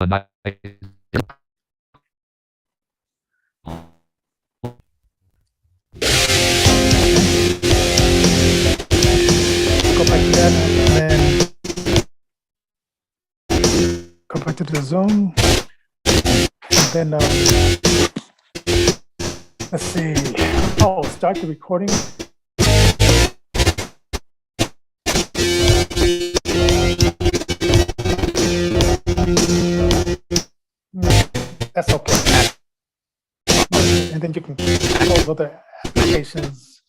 Go back to that and then go back to the Zoom. And then let's see. Oh, start the recording. That's okay. And then you can close other applications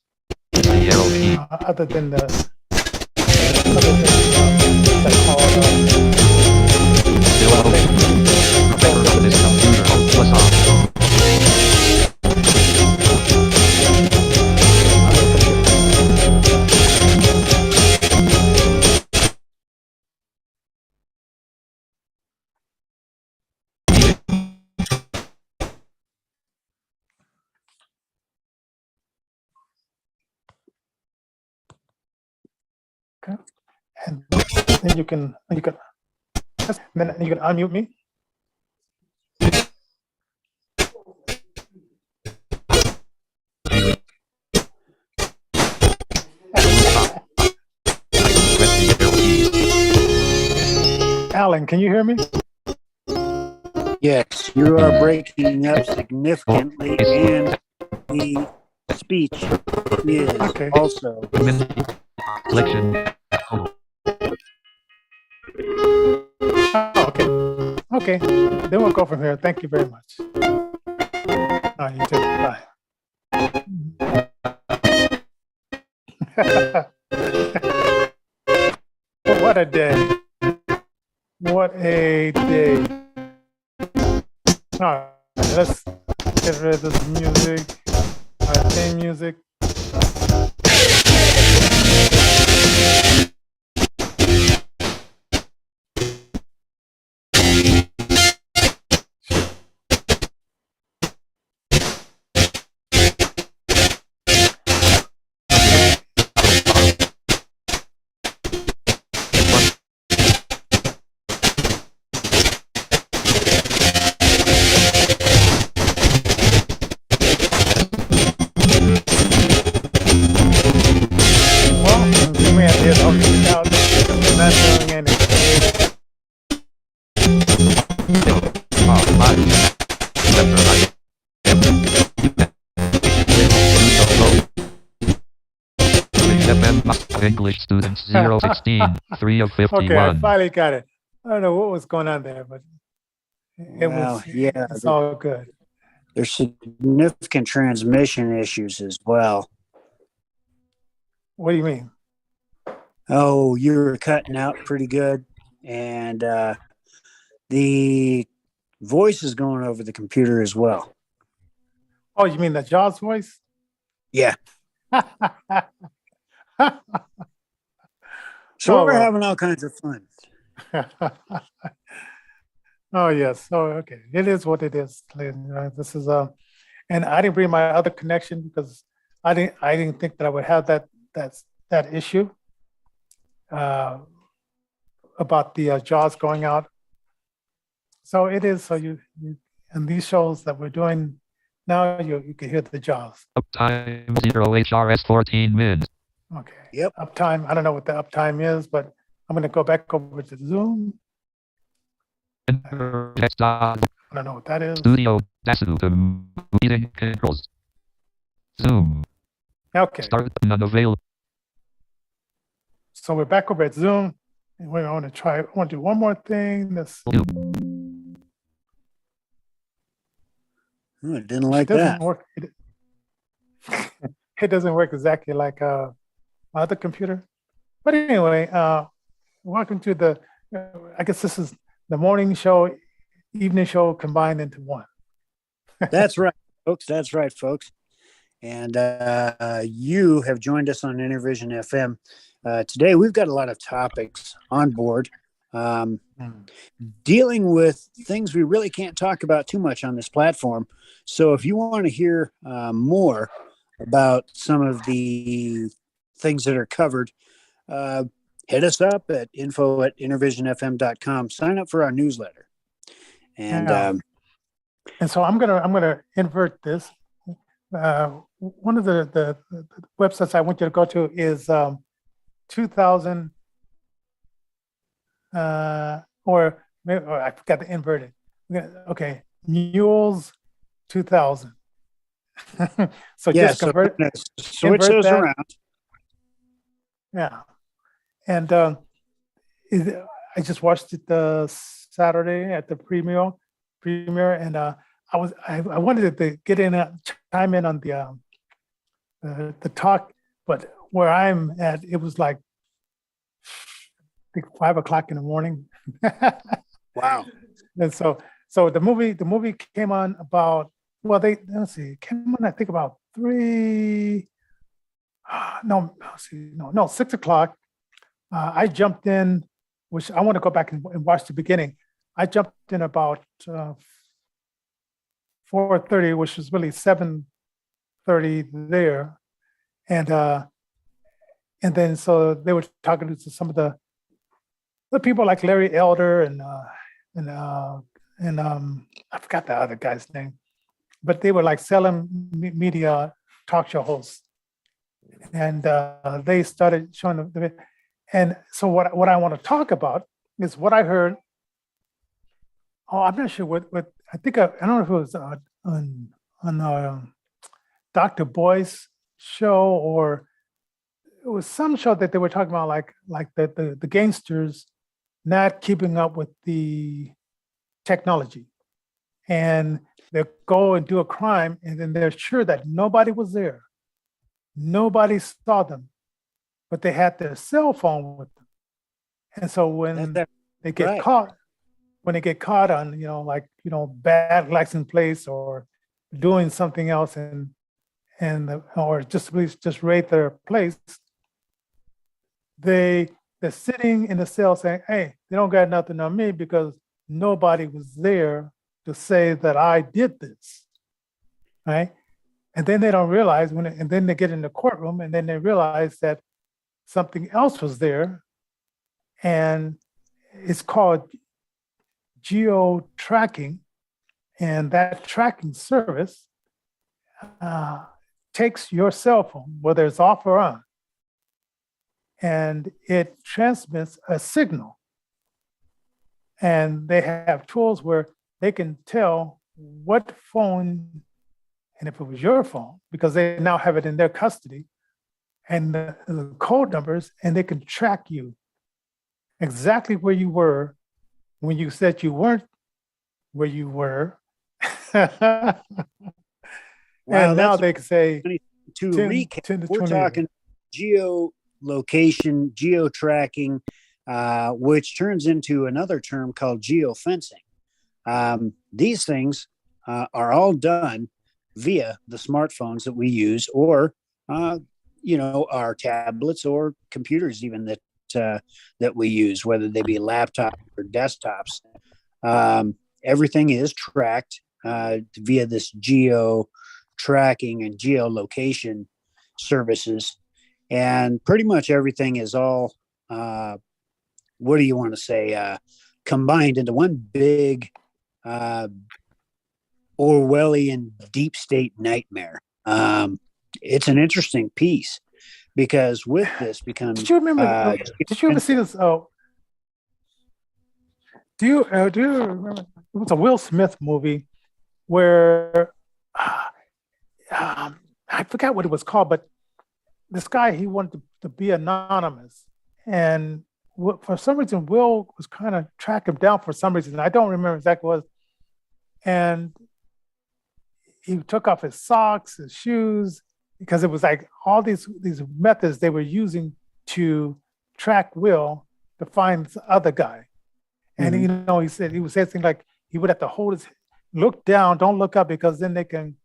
other than the and then you can unmute me. Alan, can you hear me? Yes, you are breaking up significantly, and the speech is also. Okay. Then we'll go from here. Thank you very much. You too. Bye. What a day. What a day. All right, let's get rid of this music. Theme music. English students 016 3 of 51. Okay, I finally got it. I don't know what was going on there, but it's all good. There's significant transmission issues as well. What do you mean? Oh, you were cutting out pretty good, and the voice is going over the computer as well. Oh, you mean the Jaws voice? Yeah. So we're having all kinds of fun. Oh yes. Oh, okay. It is what it is. This is and I didn't bring my other connection because I didn't think that I would have that issue about the Jaws going out. So it is. So you and these shows that we're doing now, you can hear the Jaws. Uptime 0 HRS 14 min. Okay. Yep. Uptime. I don't know what the uptime is, but I'm going to go back over to Zoom. I don't know what that is. Studio meeting controls. Zoom. Okay. Start unavailable. So we're back over at Zoom, and we're going to try. I want to do one more thing. It didn't like that. Work. It doesn't work exactly like my other computer. But anyway, welcome to the. I guess this is the morning show, evening show combined into one. That's right, folks. That's right, folks. And you have joined us on Innervision FM. Today, we've got a lot of topics on board, dealing with things we really can't talk about too much on this platform. So if you want to hear more about some of the things that are covered, hit us up at info@innervisionfm.com. Sign up for our newsletter. And Yeah. And so I'm gonna invert this. One of the websites I want you to go to is 2000 or maybe I forgot to invert it. Okay, Mules 2000. So yeah, just so I'm convert gonna switch invert those that. around. Yeah, and I just watched it Saturday at the premiere, and I wanted to get in chime in on the talk, but where I'm at, it was like I think 5 o'clock in the morning. Wow. And so the movie came on about, well, let's see, it came on I think about three, no, let's see, no, 6 o'clock. I jumped in, which I want to go back and watch the beginning. I jumped in about 4:30, which was really 7:30 there, and then so they were talking to some of the people like Larry Elder and I forgot the other guy's name, but they were like selling media talk show hosts, and they started showing the. And so what I want to talk about is what I heard. Oh, I'm not sure what I think I don't know if it was on Dr. Boy's show, or it was some show that they were talking about like the gangsters not keeping up with the technology, and they go and do a crime, and then they're sure that nobody was there, nobody saw them, but they had their cell phone with them, and so when they get right. caught, on bad license plates or doing something else, or just raid their place, they're sitting in the cell saying, hey, they don't got nothing on me because nobody was there to say that I did this, right? And then they don't realize and then they get in the courtroom, and then they realize that something else was there, and it's called geo tracking, and that tracking service takes your cell phone, whether it's off or on, and it transmits a signal. And they have tools where they can tell what phone, and if it was your phone, because they now have it in their custody, and the code numbers, and they can track you exactly where you were when you said you weren't where you were. Wow, and now they can say, to 10 recap, 10 to we're 20 talking geolocation, geo-tracking, which turns into another term called geofencing. These things are all done via the smartphones that we use, or our tablets or computers, even that we use, whether they be laptops or desktops. Everything is tracked via this geo tracking and geolocation services, and pretty much everything is all what do you want to say, combined into one big Orwellian deep state nightmare. It's an interesting piece, because with this becomes Did you remember? Did you ever see this? Do you remember? It was a Will Smith movie where I forgot what it was called, but this guy, he wanted to be anonymous, and for some reason Will was kind of tracking him down for some reason. I don't remember exactly what it was. And he took off his socks, his shoes, because it was like all these methods they were using to track Will to find the other guy. And he said he was saying things like he would have to look down, don't look up, because then they can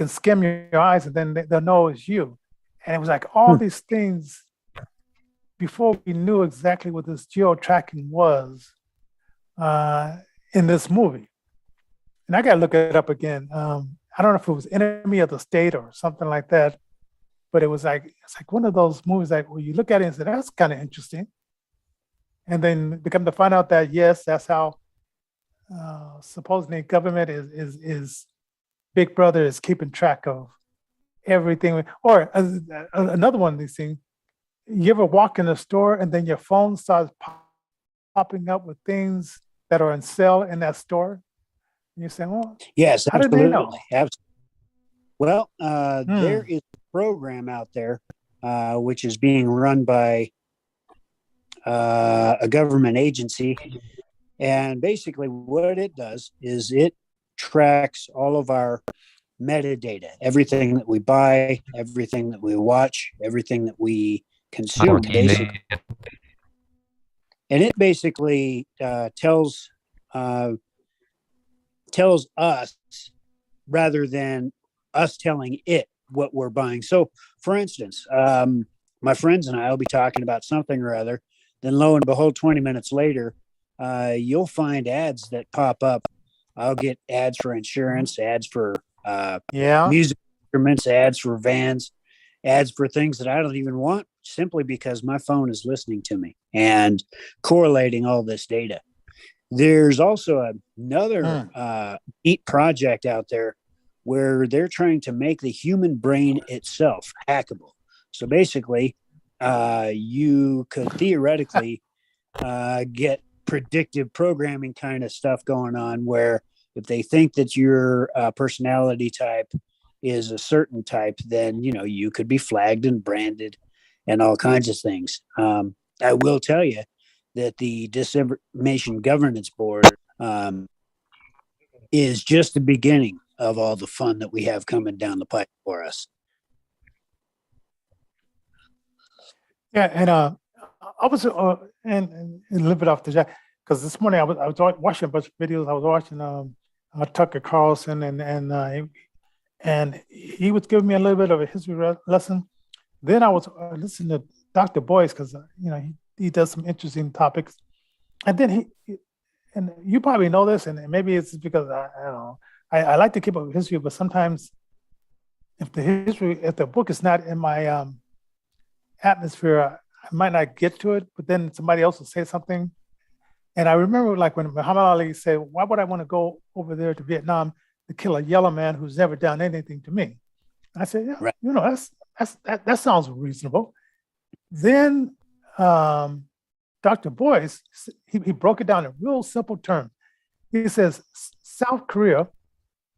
skim your eyes, and then they'll know it's you. And it was like all these things before we knew exactly what this geo tracking was in this movie. And I got to look it up again. I don't know if it was Enemy of the State or something like that, but it's like one of those movies that where you look at it and say, that's kind of interesting. And then become to find out that, yes, that's how supposedly government is Big Brother is keeping track of everything. Or another one of these things, you ever walk in a store and then your phone starts popping up with things that are on sale in that store? And you're saying, well, Yes, how did they know? absolutely. Well, there Hmm. is a program out there which is being run by a government agency. And basically, what it does is it tracks all of our metadata, everything that we buy, everything that we watch, everything that we consume, 14 basically. minutes. And it basically tells us rather than us telling it what we're buying. So, for instance, my friends and I will be talking about something or other. Then, lo and behold, 20 minutes later, you'll find ads that pop up. I'll get ads for insurance, ads for Yeah. music instruments, ads for vans, ads for things that I don't even want, simply because my phone is listening to me and correlating all this data. There's also another neat project out there where they're trying to make the human brain itself hackable. So basically, you could theoretically get predictive programming kind of stuff going on, where if they think that your personality type is a certain type, then you could be flagged and branded and all kinds of things. I will tell you that the Disinformation Governance Board is just the beginning of all the fun that we have coming down the pipe for us. Yeah, and I was and a little bit off the jack, because this morning I was watching a bunch of videos. I was watching Tucker Carlson, and he was giving me a little bit of a history lesson. Then I was listening to Dr. Boyce, because he does some interesting topics, and then and you probably know this, and maybe it's because I don't know. I like to keep up with history, but sometimes if the book is not in my atmosphere, I might not get to it, but then somebody else will say something. And I remember, like, when Muhammad Ali said, why would I want to go over there to Vietnam to kill a yellow man who's never done anything to me? I said, yeah, Right. that sounds reasonable. Then Dr. Boyce, he broke it down in real simple terms. He says South Korea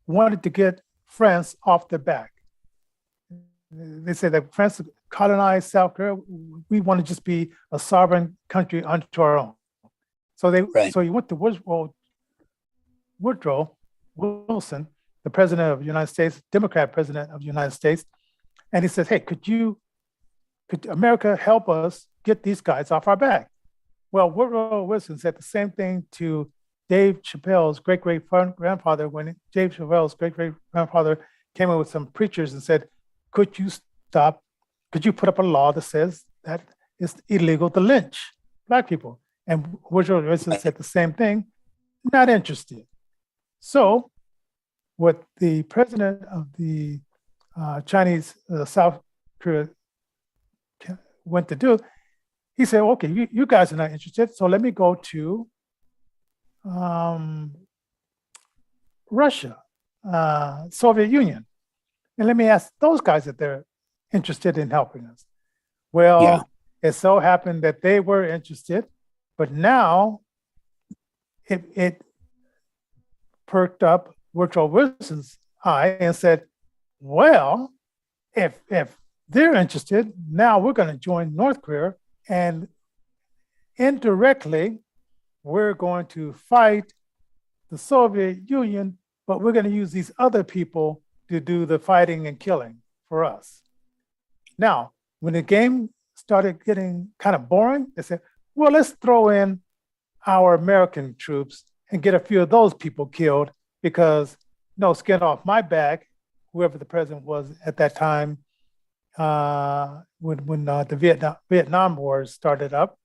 wanted to get France off their back. They said that France colonized South Korea. We want to just be a sovereign country unto our own. So he went to Woodrow Wilson, the president of the United States, Democrat president of the United States, and he says, "Hey, could America help us get these guys off our back?" Well, Woodrow Wilson said the same thing to Dave Chappelle's great-great-grandfather when Dave Chappelle's great-great-grandfather came in with some preachers and said, could you put up a law that says that it's illegal to lynch Black people? And Woodrow Wilson said the same thing, not interested. So what the president of the Chinese South Korea went to do, he said, okay, you guys are not interested, so let me go to Russia, Soviet Union, and let me ask those guys if they're interested in helping us. Well, It so happened that they were interested, but now it perked up Woodrow Wilson's eye and said, well, if they're interested, now we're going to join North Korea, and indirectly, we're going to fight the Soviet Union, but we're going to use these other people to do the fighting and killing for us. Now, when the game started getting kind of boring, they said, well, let's throw in our American troops and get a few of those people killed, because no skin off my back, whoever the president was at that time, when the Vietnam War started up.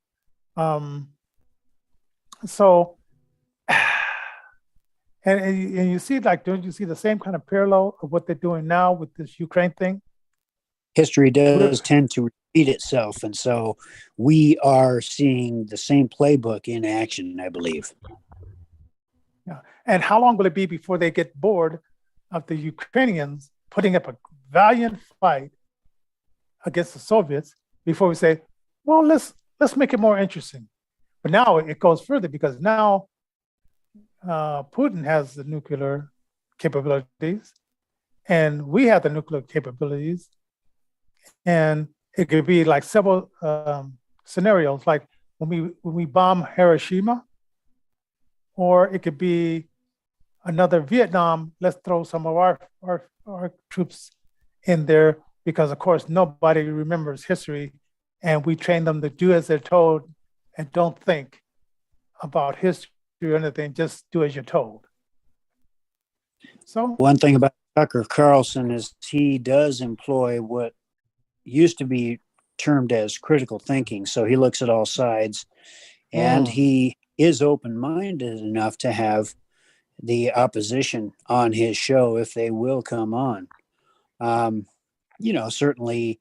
So, and you see, like, don't you see the same kind of parallel of what they're doing now with this Ukraine thing? History does tend to repeat itself, and so we are seeing the same playbook in action, I believe. Yeah. And how long will it be before they get bored of the Ukrainians putting up a valiant fight against the Soviets before we say, well, let's make it more interesting. But now it goes further because now Putin has the nuclear capabilities, and we have the nuclear capabilities, and it could be like several scenarios, like when we bomb Hiroshima, or it could be another Vietnam. Let's throw some of our troops in there because, of course, nobody remembers history, and we train them to do as they're told and don't think about history or anything. Just do as you're told. So one thing about Tucker Carlson is he does employ what used to be termed as critical thinking. So he looks at all sides, and he is open-minded enough to have the opposition on his show if they will come on. Certainly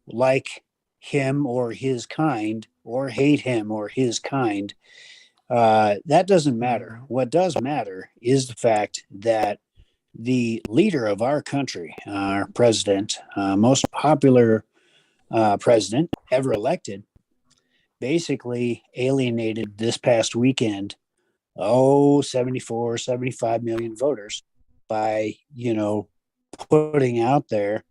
like him or his kind, or hate him or his kind. That doesn't matter. What does matter is the fact that the leader of our country, our president, most popular president ever elected, basically alienated this past weekend 74, 75 million voters by, putting out there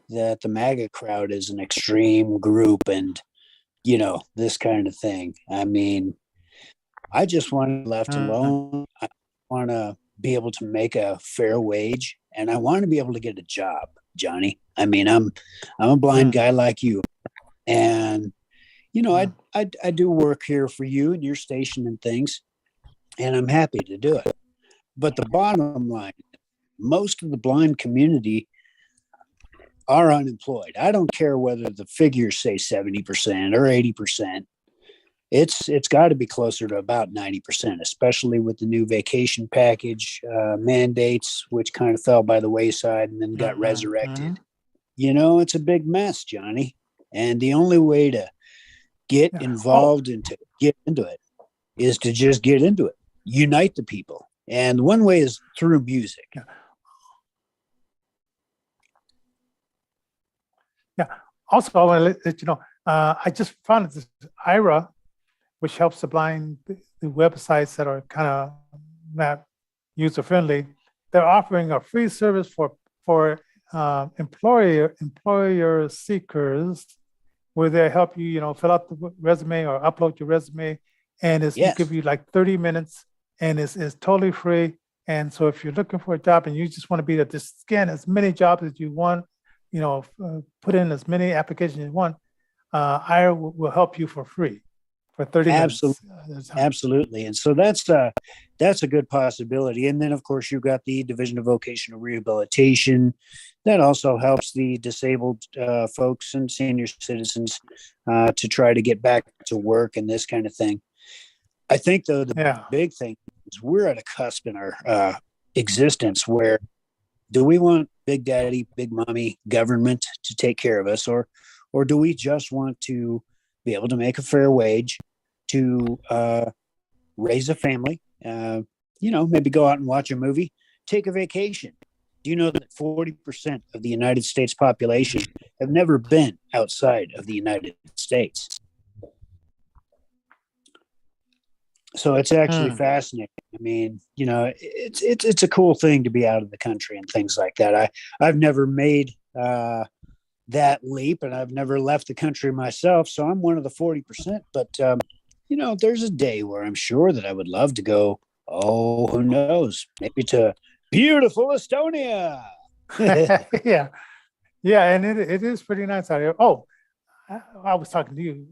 that the MAGA crowd is an extreme group and, this kind of thing. I mean, I just want to be left alone. I want to be able to make a fair wage, and I want to be able to get a job, Johnny. I mean, I'm a blind guy like you, and I do work here for you and your station and things, and I'm happy to do it. But the bottom line, most of the blind community are unemployed. I don't care whether the figures say 70% or 80%. It's got to be closer to about 90%, especially with the new vacation package mandates, which kind of fell by the wayside and then got resurrected. It's a big mess, Johnny. And the only way to get involved and to get into it is to just get into it. Unite the people. And one way is through music. Yeah. Also, I want to let you know, I just found this IRA, which helps the blind, the websites that are kind of not user friendly. They're offering a free service for employer seekers, where they help you, fill out the resume or upload your resume, and it give you like 30 minutes, and it's totally free. And so if you're looking for a job and you just want to be able to scan as many jobs as you want, put in as many applications as you want, IRA will help you for free for 30 minutes. Absolutely. And so that's a good possibility. And then, of course, you've got the Division of Vocational Rehabilitation. That also helps the disabled folks and senior citizens to try to get back to work and this kind of thing. I think, though, the big thing is we're at a cusp in our existence where do we want Big Daddy, Big Mommy, government to take care of us, or do we just want to be able to make a fair wage, to raise a family, maybe go out and watch a movie, take a vacation? Do you know that 40% of the United States population have never been outside of the United States? So it's actually fascinating. I mean, it's a cool thing to be out of the country and things like that. I've never made that leap, and I've never left the country myself. So I'm one of the 40%. But there's a day where I'm sure that I would love to go. Oh, who knows? Maybe to beautiful Estonia. Yeah, and it is pretty nice out here. Oh, I was talking to you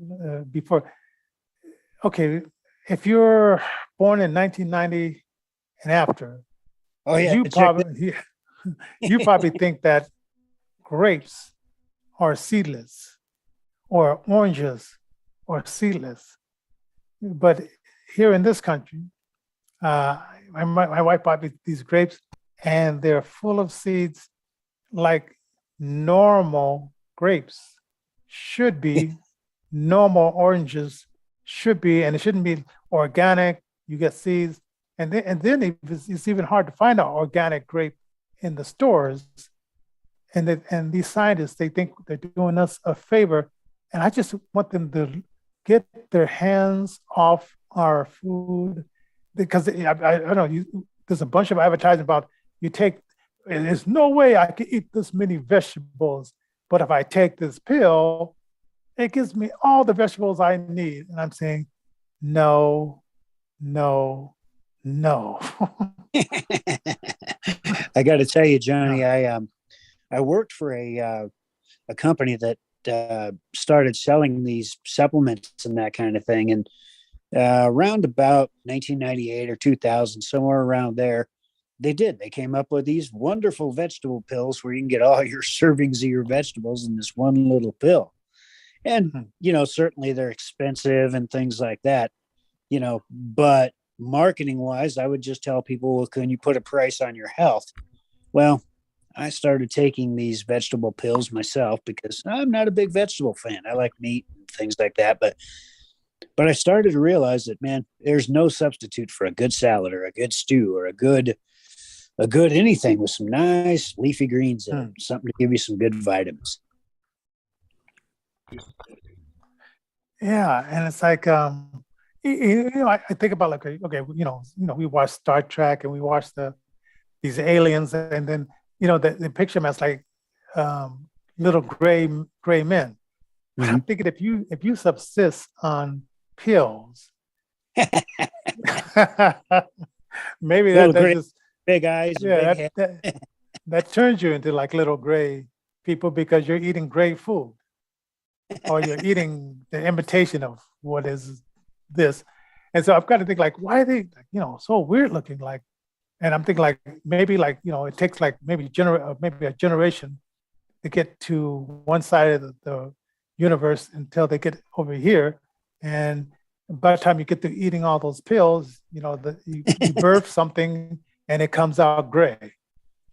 before. Okay. If you're born in 1990 and after, you probably think that grapes are seedless or oranges are seedless. But here in this country, my wife bought me these grapes, and they're full of seeds like normal grapes should be, normal oranges should be, and it shouldn't be organic. You get seeds, and then it's even hard to find an organic grape in the stores. And these scientists, they think they're doing us a favor, and I just want them to get their hands off our food, because I don't know. There's a bunch of advertising about you take. There's no way I can eat this many vegetables, but if I take this pill, it gives me all the vegetables I need. And I'm saying, no, no, no. I got to tell you, Johnny, I worked for a company that started selling these supplements and that kind of thing, and around about 1998 or 2000, somewhere around there, they came up with these wonderful vegetable pills where you can get all your servings of your vegetables in this one little pill. And certainly they're expensive and things like that, but marketing wise, I would just tell people, well, can you put a price on your health? Well, I started taking these vegetable pills myself because I'm not a big vegetable fan. I like meat and things like that. But I started to realize that, man, there's no substitute for a good salad or a good stew or a good anything with some nice leafy greens in it, something to give you some good vitamins. Yeah, and it's like I think about like, okay, we watch Star Trek and we watch these aliens, and then they picture them as like little gray men. But I'm thinking if you subsist on pills, maybe that just big eyes, big head. that turns you into like little gray people because you're eating gray food, or you're eating the imitation of what is this. And so I've got to think like, why are they so weird looking? Like, and I'm thinking like maybe like it takes like maybe a generation to get to one side of the universe until they get over here, and by the time you get to eating all those pills, you birth something and it comes out gray.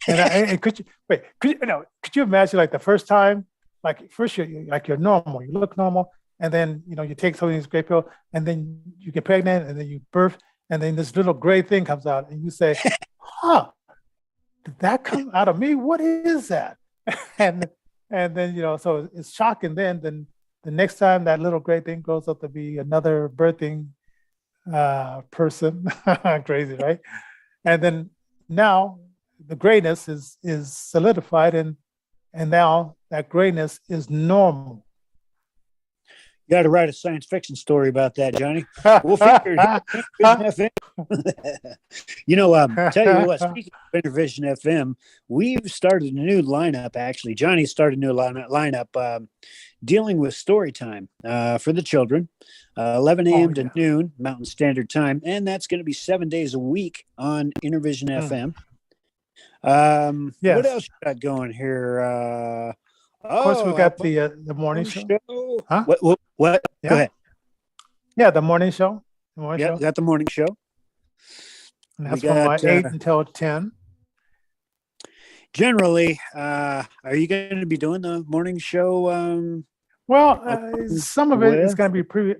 And could you imagine like the first time, like first you're normal, you look normal, and then you take some of these gray pills, and then you get pregnant, and then you birth, and then this little gray thing comes out, and you say, "Huh, did that come out of me? What is that?" and then so it's shocking. Then the next time that little gray thing grows up to be another birthing person, crazy, right? And then now the grayness is solidified, and now that grayness is normal. You got to write a science fiction story about that, Johnny. We'll figure it out. Tell you what, speaking of Innervision FM, we've started a new lineup, actually. Johnny started a new lineup dealing with story time for the children, 11 a.m. to noon Mountain Standard Time, and that's going to be 7 days a week on Innervision FM. What else you got going here? Of course, we got the morning show. Huh? What? Yeah. Go ahead. Yeah, the morning show. Yeah, got the morning show. And that's from 8 until 10. Generally, are you going to be doing the morning show? Some of it is going to be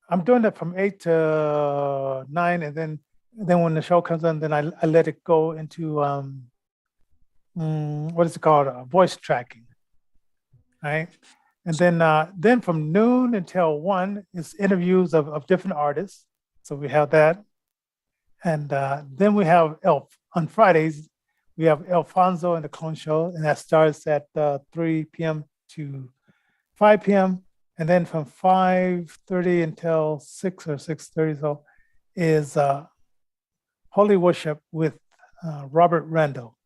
I'm doing it from 8 to 9, and then when the show comes on, then I let it go into what is it called? Voice tracking, right? And then from noon until 1 is interviews of different artists. So we have that. And then we have on Fridays, we have Alfonso and the Clone Show, and that starts at 3 p.m. to 5 p.m. And then from 5:30 until 6 or 6:30 so is Holy Worship with Robert Randall.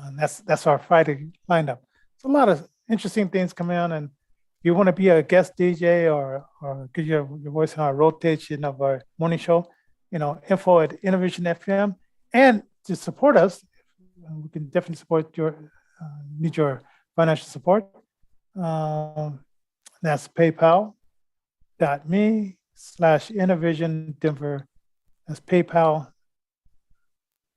And that's our Friday lineup. So a lot of interesting things coming on, and if you want to be a guest DJ or get your voice on a rotation of our morning show, info at Innervision FM, and to support us, we can definitely support need your financial support. That's paypal.me/Innervision Denver. That's PayPal.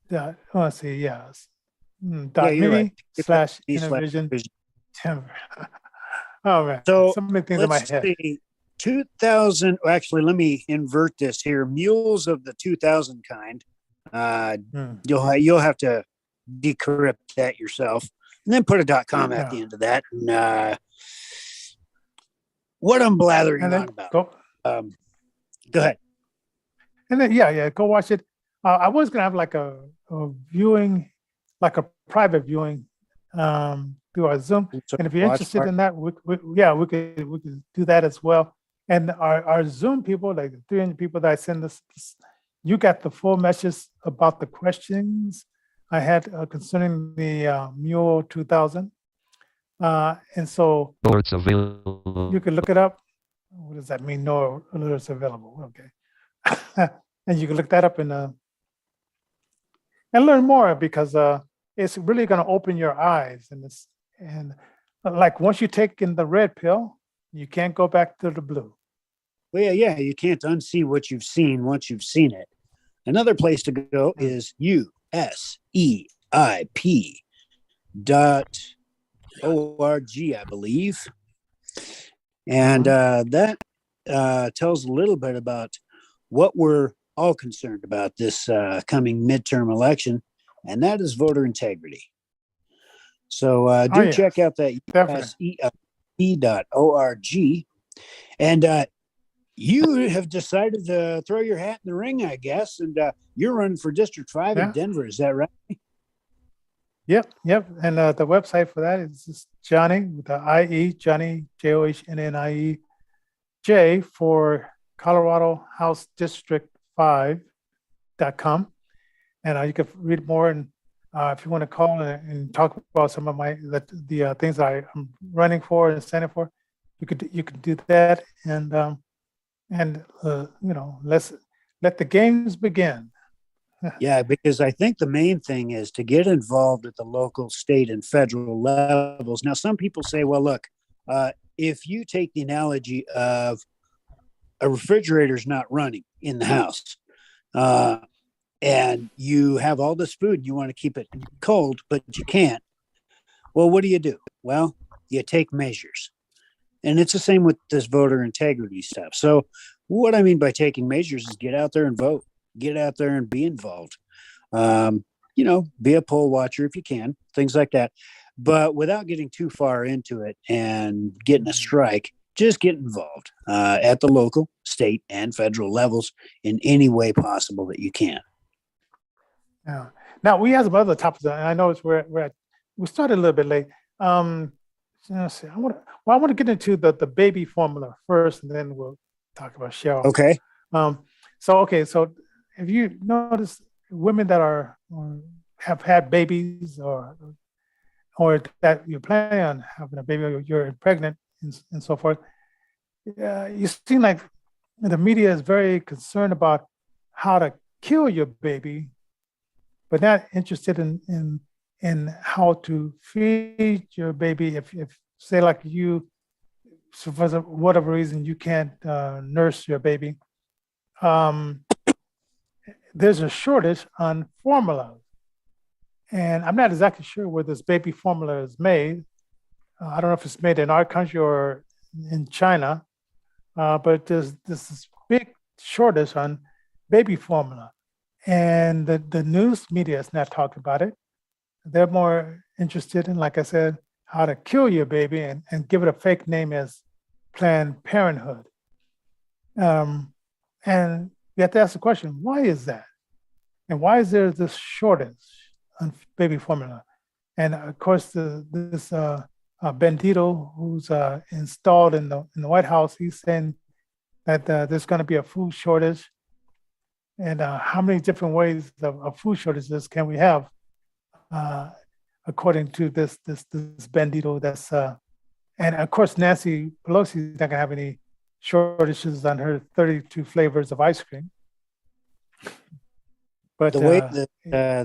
.me/Innervision Denver. Oh man, so so many things in my head. 2000. Actually, let me invert this here. Mules of the 2000 kind. You'll have to decrypt that yourself, and then put a .com at the end of that. And what I'm blathering on about. Go ahead. And then go watch it. I was gonna have like a viewing, like a private viewing, through our Zoom. And if you're interested in that, we could do that as well. And our Zoom people, like the 300 people that I send this, you got the full message about the questions I had concerning the Mule 2000. And so alerts available. you can look it up. What does that mean? No alerts available. Okay. And you can look that up and learn more, because it's really going to open your eyes. And like once you take in the red pill, you can't go back to the blue. Well, yeah, you can't unsee what you've seen once you've seen it. Another place to go is USEIP.org, I believe. And that tells a little bit about what we're all concerned about this coming midterm election, and that is voter integrity. So check out that USEIP.org. And you have decided to throw your hat in the ring, I guess, and you're running for District 5 in Denver. Is that right? Yep. And the website for that is just Johnny with the IE, Johnny, JOHNNIE, J for Colorado House District 5.com. And you can read more. And if you want to call and talk about some of the things that I'm running for and standing for, you could do that. And let's let the games begin. Yeah, because I think the main thing is to get involved at the local, state, and federal levels. Now, some people say, well, look, if you take the analogy of a refrigerator's not running in the house, and you have all this food, you want to keep it cold, but you can't. Well, what do? Well, you take measures. And it's the same with this voter integrity stuff. So what I mean by taking measures is get out there and vote. Get out there and be involved. Be a poll watcher if you can, things like that. But without getting too far into it and getting a strike, just get involved at the local, state, and federal levels in any way possible that you can. Yeah. Now we have some other topics, and I know we started a little bit late. Let's see. I want to get into the baby formula first, and then we'll talk about Cheryl. Okay. So if you notice women that have had babies or that you're planning on having a baby, or you're pregnant and so forth, you seem like the media is very concerned about how to kill your baby, but not interested in how to feed your baby. If say like you, so for whatever reason you can't nurse your baby, there's a shortage on formula, and I'm not exactly sure where this baby formula is made. I don't know if it's made in our country or in China, but there's this big shortage on baby formula, and the news media is not talking about it. They're more interested in, like I said, how to kill your baby and give it a fake name as Planned Parenthood. And you have to ask the question, why is that? And why is there this shortage on baby formula? And of course, this Bandito, who's installed in the White House, he's saying that there's going to be a food shortage. And how many different ways of food shortages can we have? According to this Bandito, and of course Nancy Pelosi is not gonna have any shortages on her 32 flavors of ice cream. But the way that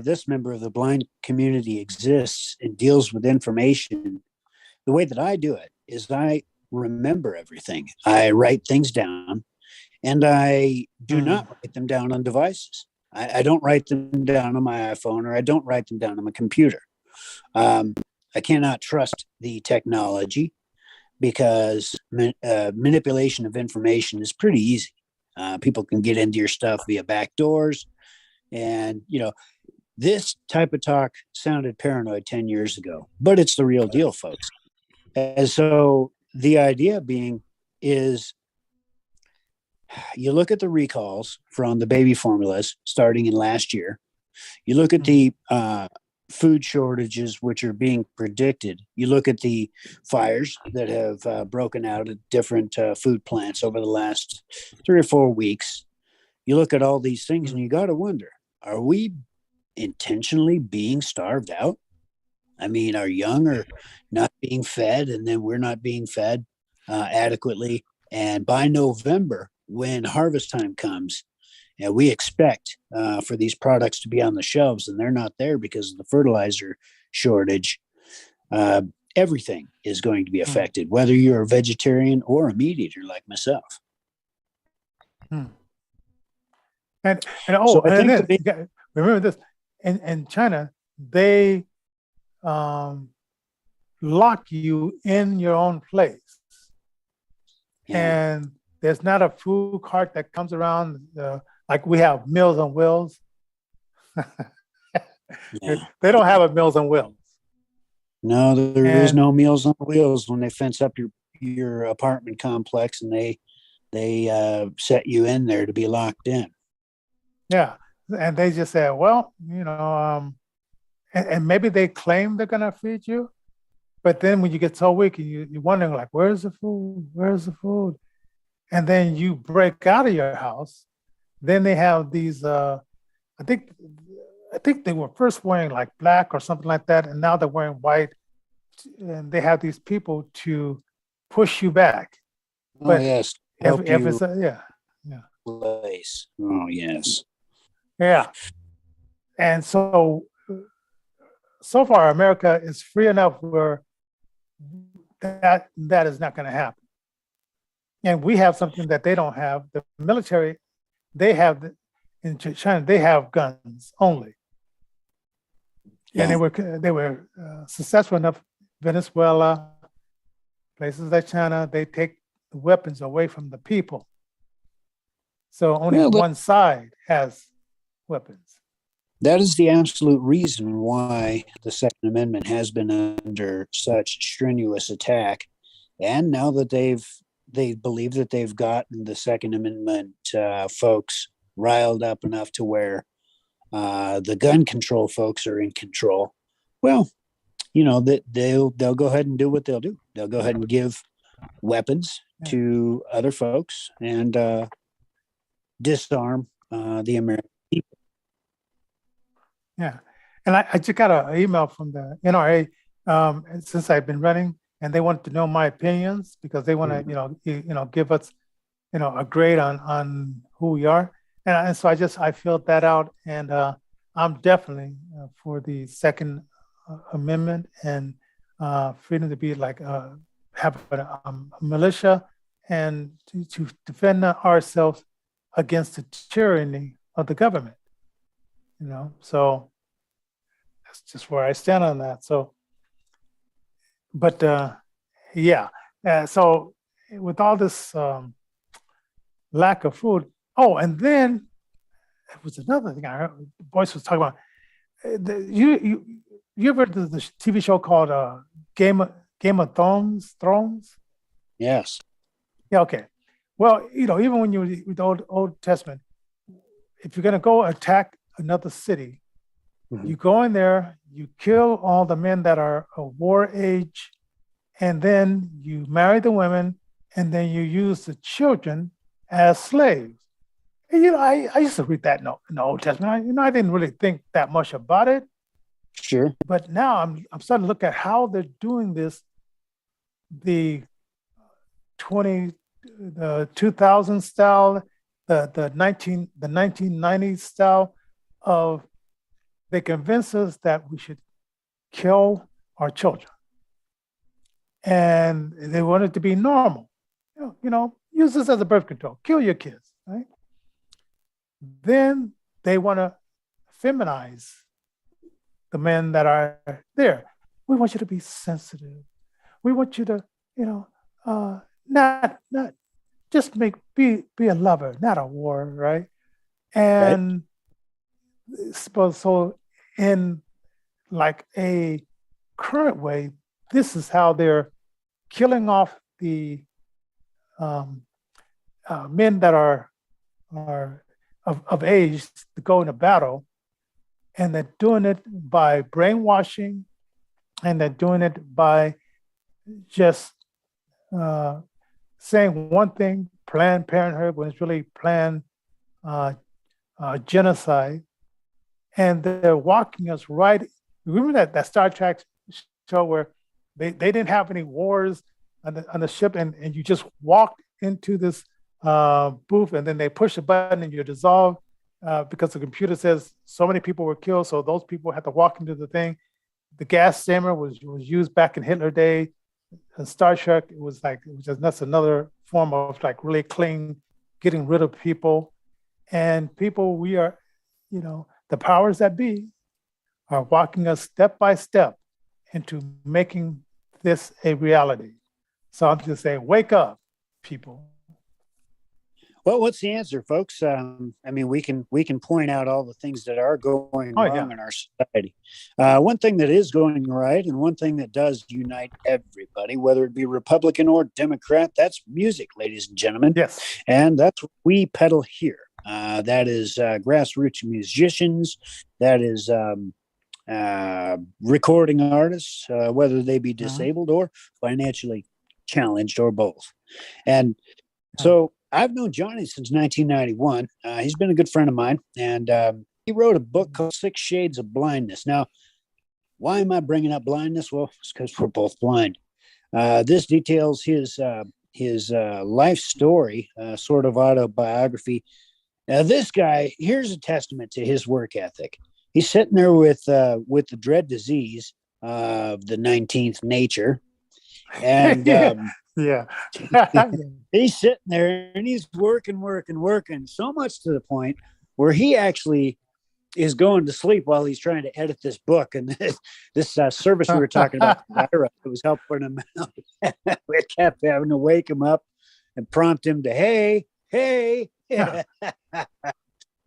this member of the blind community exists and deals with information, the way that I do it is I remember everything. I write things down, and I do not write them down on devices. I don't write them down on my iPhone, or I don't write them down on my computer. I cannot trust the technology because manipulation of information is pretty easy. People can get into your stuff via back doors. And, this type of talk sounded paranoid 10 years ago, but it's the real deal, folks. And so the idea being is you look at the recalls from the baby formulas starting in last year. You look at the food shortages, which are being predicted. You look at the fires that have broken out at different food plants over the last 3 or 4 weeks. You look at all these things and you got to wonder, are we intentionally being starved out? I mean, our young are not being fed, and then we're not being fed adequately. And by November, when harvest time comes, we expect for these products to be on the shelves, and they're not there because of the fertilizer shortage. Everything is going to be affected, whether you're a vegetarian or a meat eater like myself. And remember this, in China, they lock you in your own place. Yeah. And there's not a food cart that comes around like we have Meals on Wheels. Yeah. They don't have a Meals on Wheels. No, there is no Meals on Wheels when they fence up your apartment complex and they set you in there to be locked in. Yeah. And they just say, well, and maybe they claim they're going to feed you. But then when you get so weak, you're wondering, like, where's the food? Where's the food? And then you break out of your house. Then they have these, I think they were first wearing like black or something like that. And now they're wearing white. And they have these people to push you back. Oh, but yes. If it's, yeah. Place. Oh, yes. Yeah. And so far, America is free enough where that is not going to happen. And we have something that they don't have. The military, in China, they have guns only. Yeah. And they were successful enough. Venezuela, places like China, they take the weapons away from the people. So only one side has weapons. That is the absolute reason why the Second Amendment has been under such strenuous attack. And now that they believe that they've gotten the Second Amendment folks riled up enough to where the gun control folks are in control. Well, that they'll go ahead and do what they'll do. They'll go ahead and give weapons to other folks and disarm the American people. Yeah. And I just got an email from the NRA since I've been running, and they want to know my opinions because they want to, give us, a grade on who we are. And so I filled that out, and I'm definitely for the Second Amendment and freedom to be like have a militia and to defend ourselves against the tyranny of the government. So that's just where I stand on that. So, but so with all this lack of food, and then it was another thing I heard. Boyce was talking about. You ever heard of the TV show called Game of Thrones? Yes. Yeah. Okay. Well, even when you read the Old Testament, if you're going to go attack another city, you go in there, you kill all the men that are of war age, and then you marry the women, and then you use the children as slaves. And, I used to read that in the Old Testament. I didn't really think that much about it. Sure. But now I'm starting to look at how they're doing this, the 2000 style, the 1990s style of, they convince us that we should kill our children. And they want it to be normal. Use this as a birth control. Kill your kids, right? Then they want to feminize the men that are there. We want you to be sensitive. We want you to, not just be a lover, not a war, right? Right. And suppose so in like a current way, this is how they're killing off the um, men that are of age to go into battle, and they're doing it by brainwashing, and they're doing it by just uh, saying one thing, Planned Parenthood, when it's really planned uh, genocide, and they're walking us right. Remember that Star Trek show where they didn't have any wars on the ship, and you just walked into this booth, and then they push a button and you dissolve because the computer says so many people were killed, so those people had to walk into the thing. The gas chamber was used back in Hitler Day. In Star Trek, it was just that's another form of like really clean, getting rid of people. And people, we are, the powers that be are walking us step by step into making this a reality. So I'm just saying, wake up, people. Well, what's the answer, folks? I mean, we can point out all the things that are going wrong in our society. One thing that is going right, and one thing that does unite everybody, whether it be Republican or Democrat, that's music, ladies and gentlemen. Yes, and that's what we peddle here. That is grassroots musicians. That is recording artists, whether they be disabled or financially challenged or both. And so I've known Johnny since 1991. He's been a good friend of mine, and he wrote a book called 6 Shades of Blindness. Now, why am I bringing up blindness? Well, it's because we're both blind. This details his life story, sort of autobiography. Now, this guy, here's a testament to his work ethic. He's sitting there with the dread disease of the 19th nature, and yeah. he's sitting there and he's working so much to the point where he actually is going to sleep while he's trying to edit this book. And this service we were talking about, it was helping him out. We kept having to wake him up and prompt him to, hey.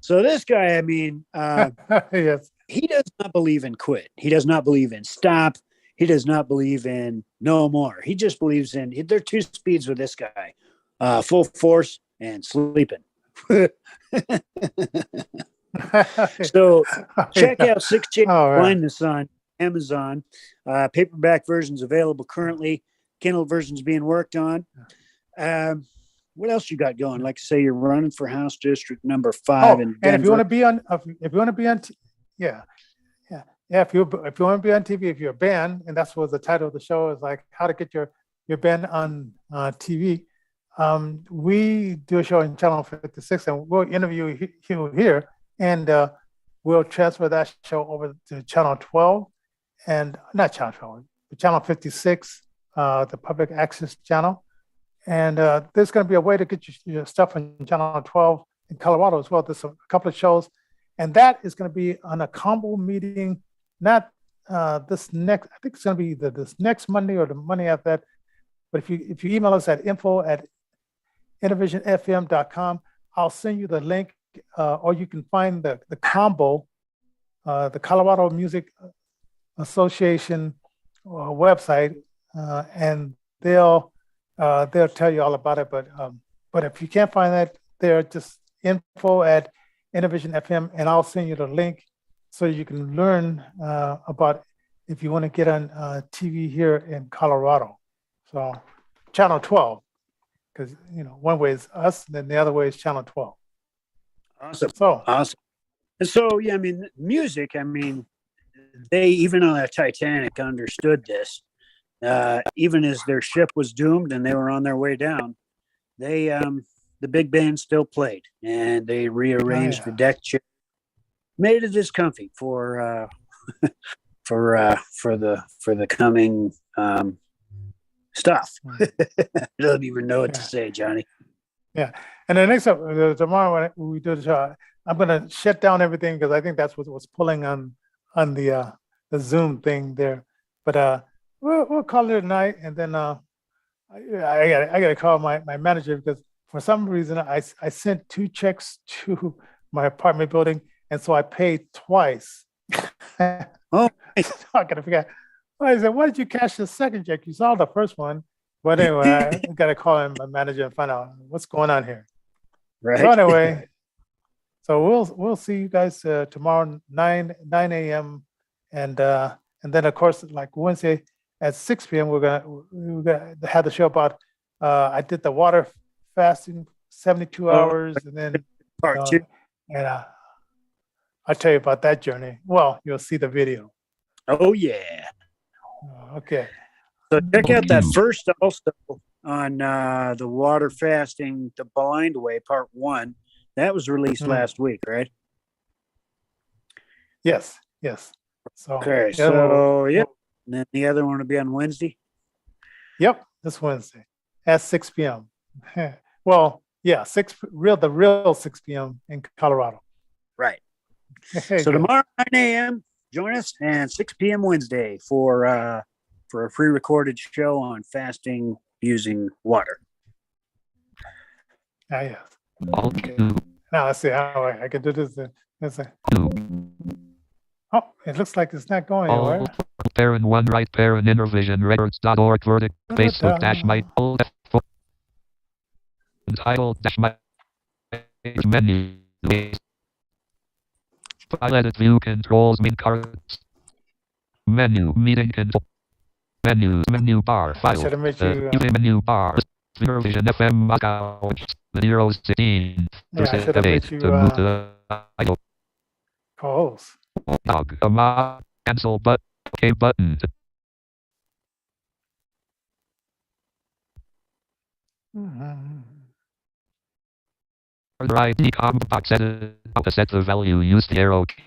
So this guy, I mean, yes. He does not believe in quit. He does not believe in stop. He does not believe in no more. He just believes in, there are 2 speeds with this guy, full force and sleeping. So check out 6 Shades of Blindness on Amazon. Paperback version's available currently. Kindle version's being worked on. What else you got going? Like I say, you're running for House District number 5 in Denver. And if you want to be on, if you want to be on, if you want to be on TV, if you're a band, and that's what the title of the show is, like how to get your band on TV. We do a show in Channel 56, and we'll interview you here, and we'll transfer that show over to Channel 12, and not Channel 12, but Channel 56, the public access channel. And there's going to be a way to get your stuff on Channel 12 in Colorado as well. There's a couple of shows, and that is going to be on a combo meeting, not this next, I think it's going to be this next Monday or the Monday after that. But if you email us at info@innervisionfm.com, I'll send you the link, or you can find the combo, the Colorado Music Association website, and they'll tell you all about it. But if you can't find that, they're just info@Innervision FM, and I'll send you the link so you can learn about if you want to get on TV here in Colorado. So Channel 12, because one way is us, and then the other way is Channel 12. Awesome. So awesome. And so yeah, I mean, music. I mean, they even on the Titanic understood this. Even as their ship was doomed and they were on their way down, they the big band still played, and they rearranged the deck chair, made it as comfy for the coming stuff. I don't even know what to say, Johnny. Yeah, and the next tomorrow when we do the show, I'm gonna shut down everything because I think that's what's pulling on the Zoom thing there. But we'll call it a night, and then I got to call my manager because for some reason I sent 2 checks to my apartment building, and so I paid twice. Oh, I got to figure out. I said, why did you cash the second check? You saw the first one. But anyway, I got to call in my manager and find out what's going on here. right. So anyway, so we'll see you guys tomorrow 9 a.m. and then of course like Wednesday at 6 p.m. we're gonna have the show about I did the water fasting 72 hours and then Part two. and I'll tell you about that journey. Well, you'll see the video. Oh yeah. Okay. So check out that first also on the water fasting, the blind way, part 1. That was released last week, right? Yes. So Okay, so yeah. And then the other one will be on Wednesday. Yep, this Wednesday at 6 p.m. Well, yeah, the real 6 p.m. in Colorado. Right. Hey, So good. tomorrow 9 a.m. join us, and 6 p.m. Wednesday for a pre-recorded show on fasting using water. Yeah. Alt Okay. 2. Now let's see how I can do this. Let's see. 2. Oh, it looks like it's not going Alt anywhere. parent 1 right parent Innervision records.org verdict Facebook dash my alt F4 entitled dash my menu file edit view controls main cards menu meeting control menu bar file should have made menu bar Innervision FM Macau 016 Yeah, I should have made you to move to the idle co-host. dog cancel but OK button Mhm. further ID combo box set the value use the arrow key